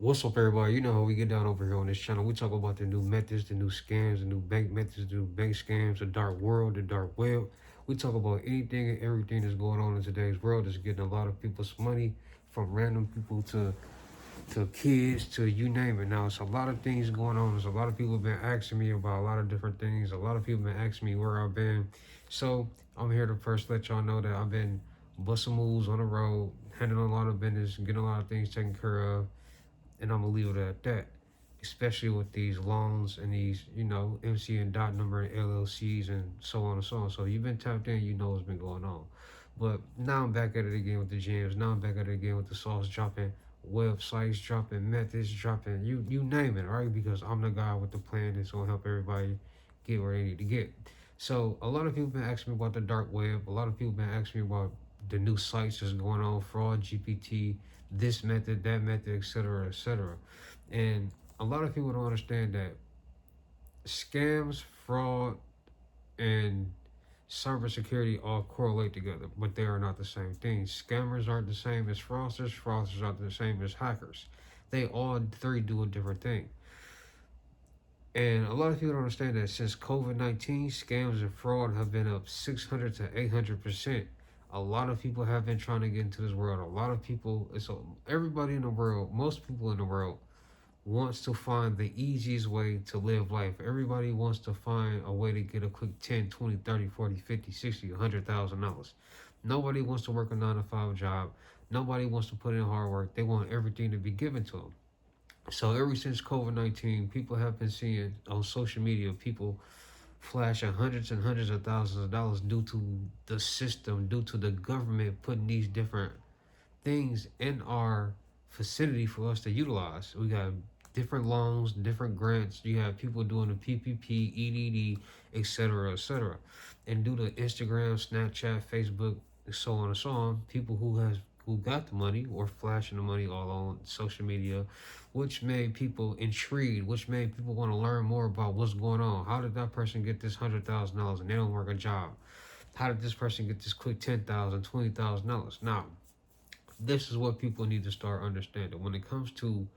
What's up, everybody? You know how we get down over here on this channel. We talk about the new methods, the new scams, the new bank methods, the new bank scams, the dark world, the dark web. We talk about anything and everything that's going on in today's world that's getting a lot of people's money, from random people to kids to you name it. Now, it's a lot of things going on. There's a lot of people have been asking me about a lot of different things. A lot of people have been asking me where I've been. So I'm here to first let y'all know that I've been busting moves on the road, handling a lot of business, getting a lot of things taken care of, and I'm gonna leave it at that. Especially with these loans and these, MC and dot number and LLCs and so on and so on. So you've been tapped in, you know what's been going on. But now I'm back at it again with the jams. Now I'm back at it again with the sauce dropping, websites dropping, methods dropping, you name it, right? Because I'm the guy with the plan that's gonna help everybody get where they need to get. So a lot of people been asking me about the dark web. A lot of people been asking me about the new sites that's going on, fraud, GPT, this method, that method, etc., etc. And a lot of people don't understand that scams, fraud, and cybersecurity all correlate together, but they are not the same thing. Scammers aren't the same as fraudsters. Fraudsters aren't the same as hackers. They all three do a different thing. And a lot of people don't understand that since COVID-19, scams and fraud have been up 600 to 800%. A lot of people have been trying to get into this world. A lot of people, everybody in the world, most people in the world wants to find the easiest way to live life. Everybody wants to find a way to get a quick 10, 20, 30, 40, 50, 60, $100,000. Nobody wants to work a 9 to 5 job. Nobody wants to put in hard work. They want everything to be given to them. So ever since COVID-19, people have been seeing on social media people flashing hundreds and hundreds of thousands of dollars due to the system, due to the government putting these different things in our vicinity for us to utilize. We got different loans, different grants. You have people doing the PPP, EDD, etc., etc. And due to Instagram, Snapchat, Facebook, so on and so on, people who got the money were flashing the money all on social media, which made people intrigued, which made people want to learn more about what's going on. How did that person get this $100,000 and they don't work a job? How did this person get this quick $10,000, $20,000? Now, this is what people need to start understanding when it comes to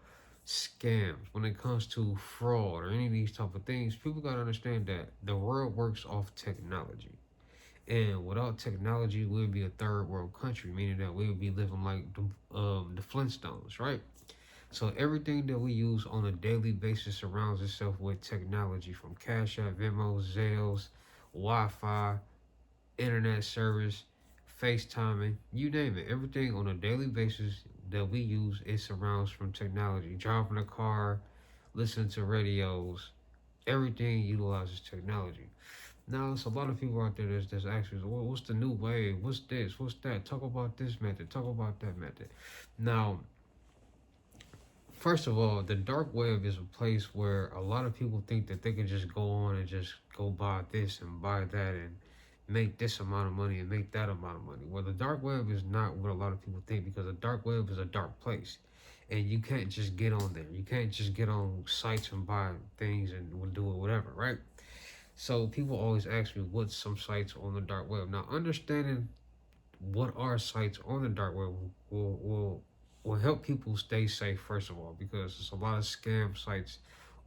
scams, when it comes to fraud or any of these type of things. People got to understand that the world works off technology, and without technology we'll be a third world country, meaning that we would be living like the Flintstones, right? So everything that we use on a daily basis surrounds itself with technology, from Cash App, Venmo, Zales, Wi-Fi, internet service, FaceTiming, you name it. Everything on a daily basis that we use, it surrounds from technology. Driving a car, listening to radios, everything utilizes technology. Now, it's a lot of people out there that's actually, well, what's the new wave? What's this? What's that? Talk about this method. Talk about that method. Now, first of all, the dark web is a place where a lot of people think that they can just go on and just go buy this and buy that and make this amount of money and make that amount of money. Well, the dark web is not what a lot of people think, because the dark web is a dark place. And you can't just get on there. You can't just get on sites and buy things and do it, whatever, right? So people always ask me what's some sites on the dark web. Now, understanding what are sites on the dark web will help people stay safe, first of all, because there's a lot of scam sites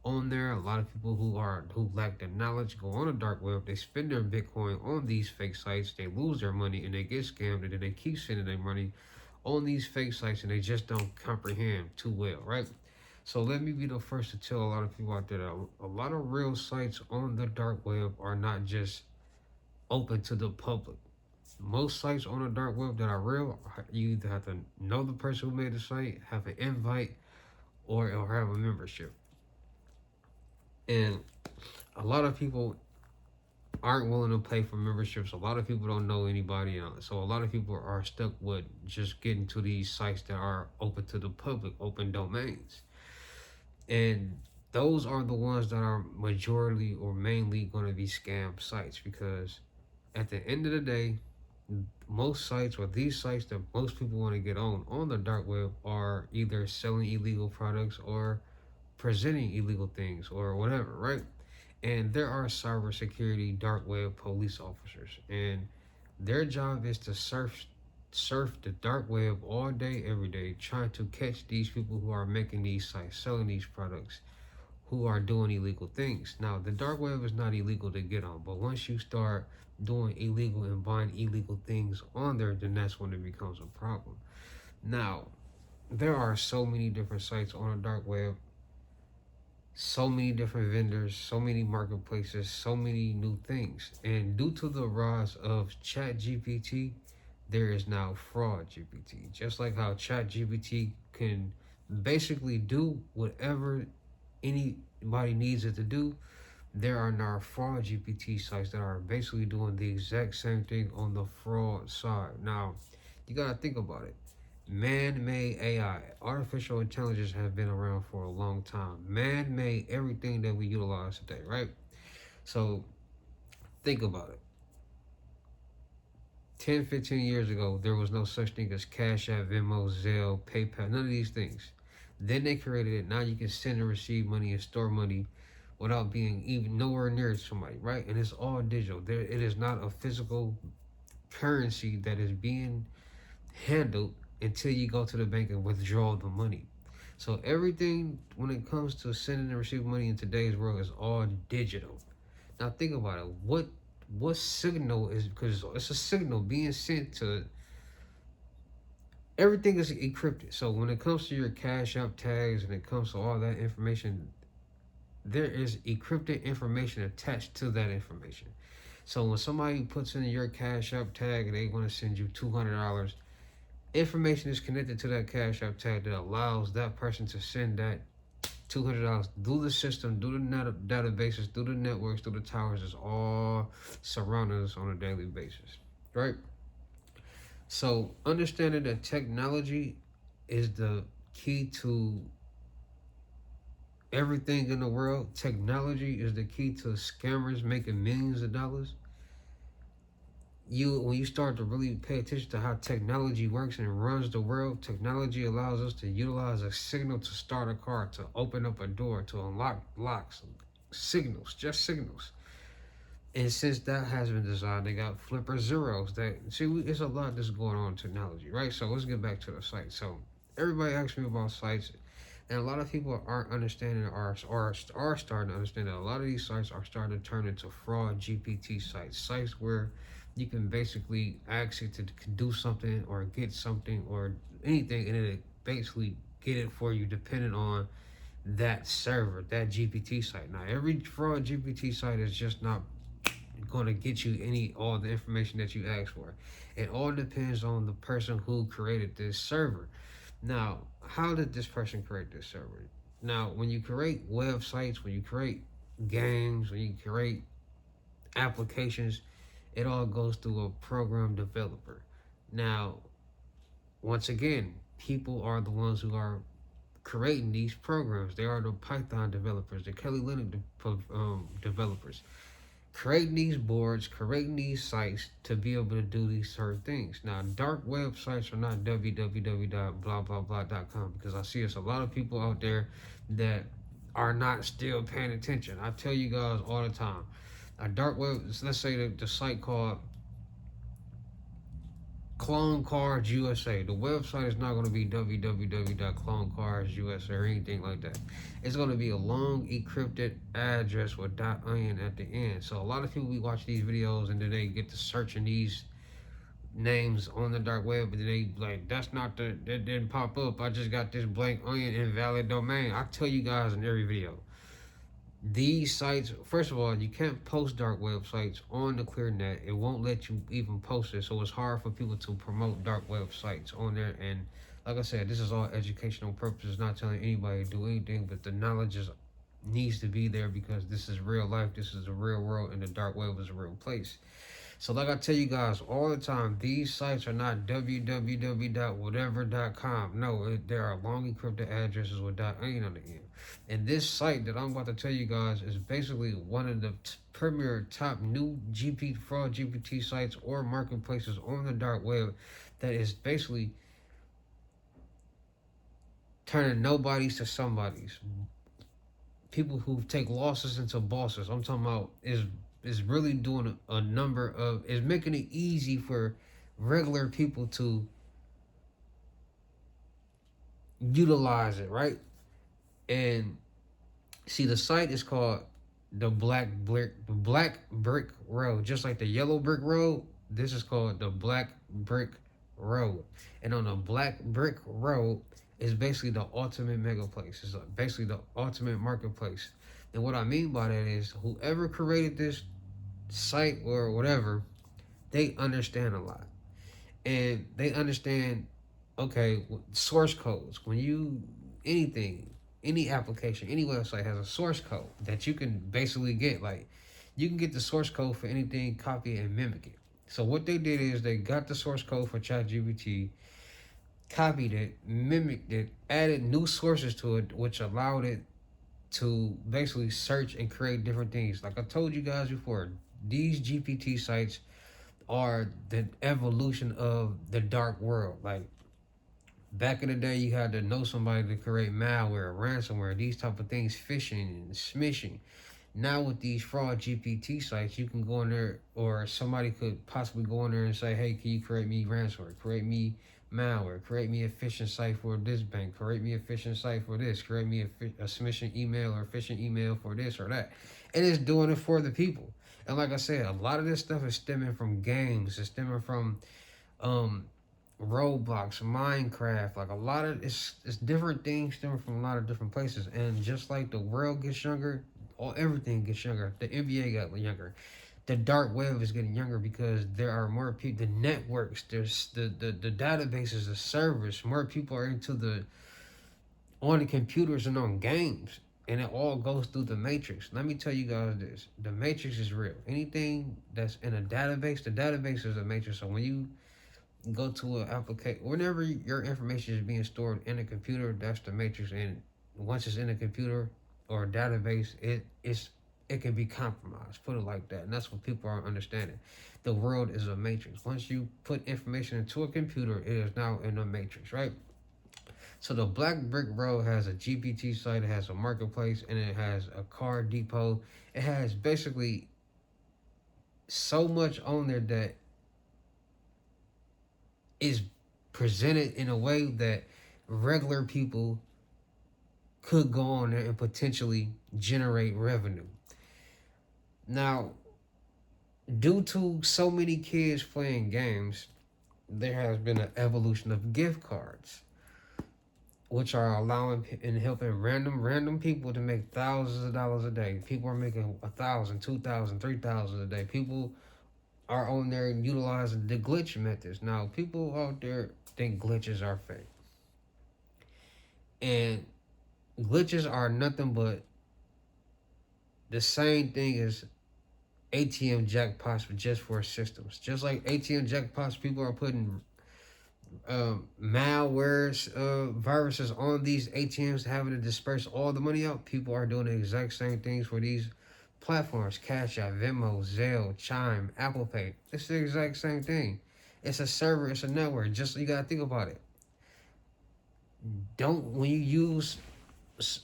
on there. A lot of people who lack the knowledge go on the dark web. They spend their Bitcoin on these fake sites. They lose their money and they get scammed, and then they keep sending their money on these fake sites, and they just don't comprehend too well, right? So let me be the first to tell a lot of people out there that a lot of real sites on the dark web are not just open to the public. Most sites on the dark web that are real, you either have to know the person who made the site, have an invite, or have a membership. And a lot of people aren't willing to pay for memberships. A lot of people don't know anybody else. So a lot of people are stuck with just getting to these sites that are open to the public, open domains. And those are the ones that are majority or mainly going to be scam sites, because at the end of the day, most sites, or these sites that most people want to get on the dark web, are either selling illegal products or presenting illegal things or whatever, right? And there are cybersecurity dark web police officers, and their job is to surf surf the dark web all day, every day, trying to catch these people who are making these sites, selling these products, who are doing illegal things. Now, the dark web is not illegal to get on, but once you start doing illegal and buying illegal things on there, then that's when it becomes a problem. Now, there are so many different sites on the dark web, so many different vendors, so many marketplaces, so many new things. And due to the rise of Chat GPT, there is now fraud GPT. Just like how Chat GPT can basically do whatever anybody needs it to do, there are now fraud GPT sites that are basically doing the exact same thing on the fraud side. Now, you gotta think about it. Man-made AI, artificial intelligence has been around for a long time. Man-made everything that we utilize today, right? So think about it. 10, 15 years ago, there was no such thing as Cash App, Venmo, Zelle, PayPal, none of these things. Then they created it. Now you can send and receive money and store money without being even nowhere near somebody, right? And it's all digital. It is not a physical currency that is being handled until you go to the bank and withdraw the money. So everything when it comes to sending and receiving money in today's world is all digital. Now think about it. What signal is, because it's a signal being sent to, everything is encrypted. So when it comes to your Cash App tags and it comes to all that information, there is encrypted information attached to that information. So when somebody puts in your Cash App tag and they want to send you $200, information is connected to that Cash App tag that allows that person to send that $200 through the system, through the databases, through the networks, through the towers. Is all surrounding us on a daily basis, right? So understanding that technology is the key to everything in the world. Technology is the key to scammers making millions of dollars. When you start to really pay attention to how technology works and runs the world, technology allows us to utilize a signal to start a car, to open up a door, to unlock locks, signals, just signals. And since that has been designed, they got flipper zeros. It's a lot that's going on in technology, right? So let's get back to the site. So everybody asks me about sites, and a lot of people aren't understanding or are starting to understand that a lot of these sites are starting to turn into fraud GPT sites where you can basically ask it to do something or get something or anything, and it basically get it for you depending on that server, that GPT site. Now, every fraud GPT site is just not going to get you all the information that you ask for. It all depends on the person who created this server. Now, how did this person create this server? Now, when you create websites, when you create games, when you create applications, it all goes through a program developer. Now, once again, people are the ones who are creating these programs. They are the Python developers, the Kali Linux developers, creating these boards, creating these sites to be able to do these certain things. Now, dark websites are not www.blah.blah.blah.com, because I see there's a lot of people out there that are not still paying attention. I tell you guys all the time, a dark web, let's say the site called Clone Cards USA. The website is not going to be www.clonecards.usa or anything like that. It's going to be a long encrypted address with .onion at the end. So a lot of people, we watch these videos and then they get to searching these names on the dark web, but then they like, that didn't pop up. I just got this blank onion invalid domain. I tell you guys in every video, these sites, first of all, you can't post dark websites on the ClearNet. It won't let you even post it, so it's hard for people to promote dark websites on there. And like I said, this is all educational purposes, not telling anybody to do anything, but the knowledge needs to be there because this is real life, this is the real world, and the dark web is a real place. So like I tell you guys all the time, these sites are not www.whatever.com. No, there are long encrypted addresses with .onion on the end. And this site that I'm about to tell you guys is basically one of the premier top new fraud GPT sites or marketplaces on the dark web that is basically turning nobodies to somebodies. People who take losses into bosses. I'm talking about is really doing is making it easy for regular people to utilize it, right? And see, the site is called the Black Brick Road, just like the Yellow Brick Road. This is called the Black Brick Road, and on the Black Brick Road is basically the ultimate mega place. It's basically the ultimate marketplace. And what I mean by that is, whoever created this site or whatever, they understand a lot, and they understand, okay, source codes. When you anything, any application, any website has a source code that you can basically get. Like, you can get the source code for anything, copy it, and mimic it. So what they did is they got the source code for ChatGPT, copied it, mimicked it, added new sources to it, which allowed it to basically search and create different things. Like I told you guys before, these GPT sites are the evolution of the dark world. Like, back in the day, you had to know somebody to create malware, ransomware, these type of things, phishing and smishing. Now with these fraud GPT sites, you can go in there, or somebody could possibly go in there and say, hey, can you create me ransomware, create me malware, create me a phishing site for this bank, create me a phishing site for this, create me a smishing email or phishing email for this or that. And it's doing it for the people. And like I said, a lot of this stuff is stemming from games. It's stemming from um Roblox, Minecraft. Like, a lot of it's different things stemming from a lot of different places. And just like the world gets younger, everything gets younger. The NBA got younger. The dark web is getting younger because there are more people. The networks, there's the databases, the servers. More people are into on the computers and on games, and it all goes through the matrix. Let me tell you guys this: the matrix is real. Anything that's in a database, the database is a matrix. So when you go to an application, whenever your information is being stored in a computer, that's the matrix. And once it's in a computer or a database, it can be compromised, put it like that. And that's what people are understanding. The world is a matrix. Once you put information into a computer, it is now in a matrix, right? So the Black Brick Road has a GPT site, it has a marketplace, and it has a car depot. It has basically so much on there that is presented in a way that regular people could go on there and potentially generate revenue. Now, due to so many kids playing games, there has been an evolution of gift cards, which are allowing and helping random people to make thousands of dollars a day. People are making 1,000, 2,000, 3,000 a day. People are on there utilizing the glitch methods. Now, people out there think glitches are fake, and glitches are nothing but the same thing as ATM jackpots, but just for systems. Just like ATM jackpots, people are putting malwares, viruses on these ATMs, having to disperse all the money out. People are doing the exact same things for these platforms: Cash App, Venmo, Zelle, Chime, Apple Pay. It's the exact same thing. It's a server, it's a network. Just, you gotta think about it. When you use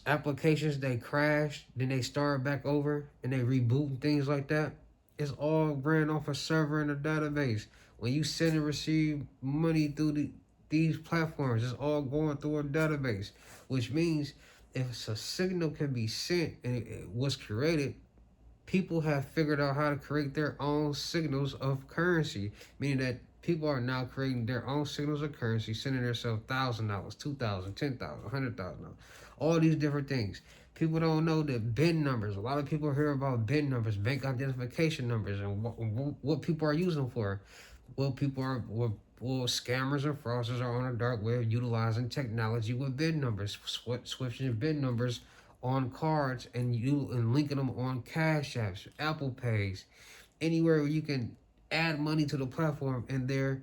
applications, they crash, then they start back over and they reboot and things like that. It's all ran off a server in a database. When you send and receive money through these platforms, it's all going through a database, which means if a signal can be sent and it was created, people have figured out how to create their own signals of currency, meaning that people are now creating their own signals of currency, sending themselves $1,000, $2,000, $10,000, $100,000, all these different things. People don't know the BIN numbers. A lot of people hear about BIN numbers, bank identification numbers, and what people are using them for. Well, scammers and fraudsters are on a dark web utilizing technology with BIN numbers, switching BIN numbers on cards and linking them on Cash Apps, Apple Pays, anywhere where you can add money to the platform, and they're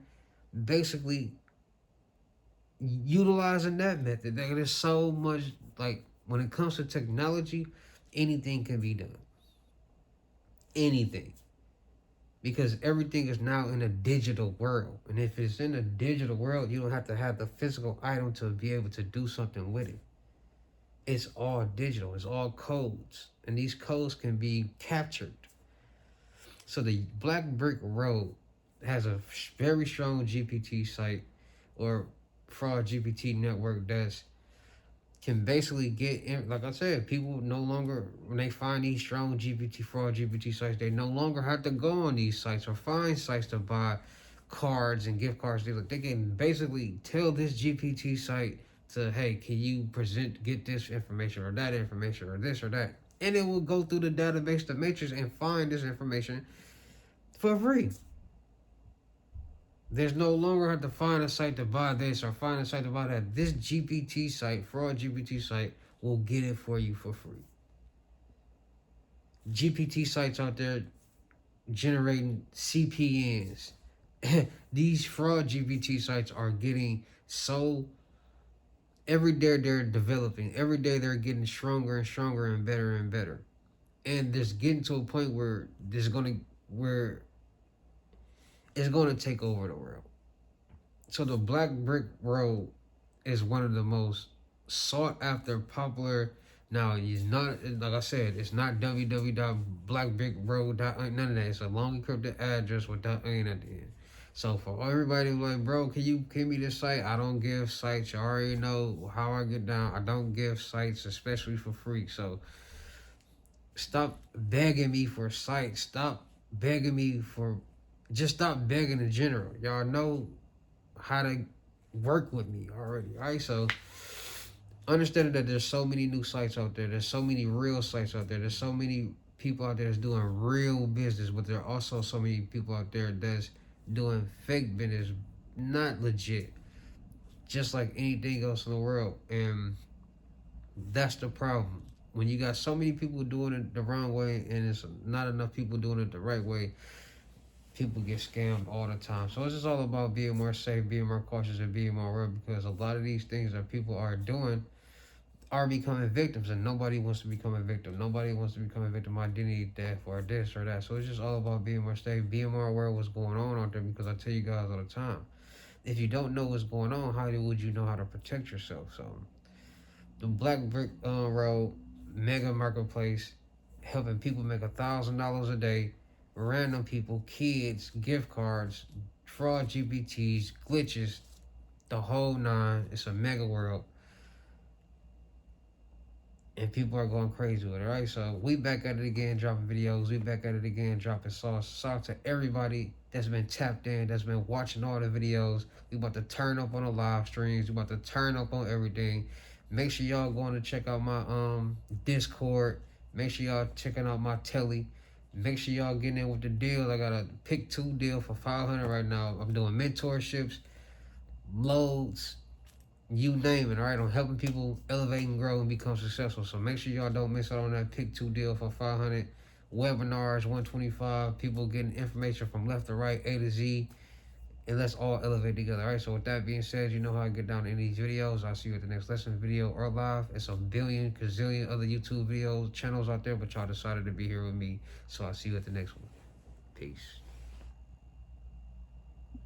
basically utilizing that method. There's so much, like, when it comes to technology, anything can be done. Anything. Because everything is now in a digital world. And if it's in a digital world, you don't have to have the physical item to be able to do something with it. It's all digital. It's all codes. And these codes can be captured. So the Black Brick Road has a very strong GPT site or fraud GPT network that's can basically get in, like I said, people no longer, when they find these strong GPT fraud GPT sites, they no longer have to go on these sites or find sites to buy cards and gift cards. They can basically tell this GPT site to, hey, can you get this information or that information or this or that, and it will go through the database, the matrix, and find this information for free. There's no longer have to find a site to buy this or find a site to buy that. This GPT site, fraud GPT site, will get it for you for free. GPT sites out there generating CPNs. These fraud GPT sites are getting so, every day they're developing. Every day they're getting stronger and stronger and better. And there's getting to a point where it's gonna take over the world. So the Black Brick Road is one of the most sought after, popular. Now, it's not, like I said, it's not www.blackbrickroad.onion, none of that. It's a long encrypted address with .onion at the end. So for everybody like, bro, can you give me this site? I don't give sites. You already know how I get down. I don't give sites, especially for free. So stop begging me for sites. Stop begging me for, just stop begging in general. Y'all know how to work with me already. All right, so understanding that there's so many new sites out there. There's so many real sites out there. There's so many people out there that's doing real business, but there are also so many people out there that's doing fake business, not legit, just like anything else in the world. And that's the problem. When you got so many people doing it the wrong way and it's not enough people doing it the right way, people get scammed all the time. So it's just all about being more safe, being more cautious, and being more aware, because a lot of these things that people are doing are becoming victims, and nobody wants to become a victim. Nobody wants to become a victim of identity theft or this or that. So it's just all about being more safe, being more aware of what's going on out there, because I tell you guys all the time, if you don't know what's going on, how would you know how to protect yourself? So the Black Brick Road mega marketplace, helping people make $1,000 a day, random people, kids, gift cards, fraud GPTs, glitches, the whole nine. It's a mega world, and people are going crazy with it, right? So we back at it again, dropping videos. We back at it again, dropping sauce. Shout out to everybody that's been tapped in, that's been watching all the videos. We about to turn up on the live streams. We about to turn up on everything. Make sure y'all going to check out my Discord. Make sure y'all checking out my telly. Make sure y'all getting in with the deal. I got a pick 2 deal for $500 right now. I'm doing mentorships, loads, you name it. All right, I'm helping people elevate and grow and become successful. So make sure y'all don't miss out on that pick 2 deal for $500. Webinars, 125. People getting information from left to right, A to Z. And let's all elevate together. All right, so with that being said, you know how I get down in these videos. I'll see you at the next lesson video or live. It's a billion, gazillion other YouTube videos, channels out there, but y'all decided to be here with me. So I'll see you at the next one. Peace.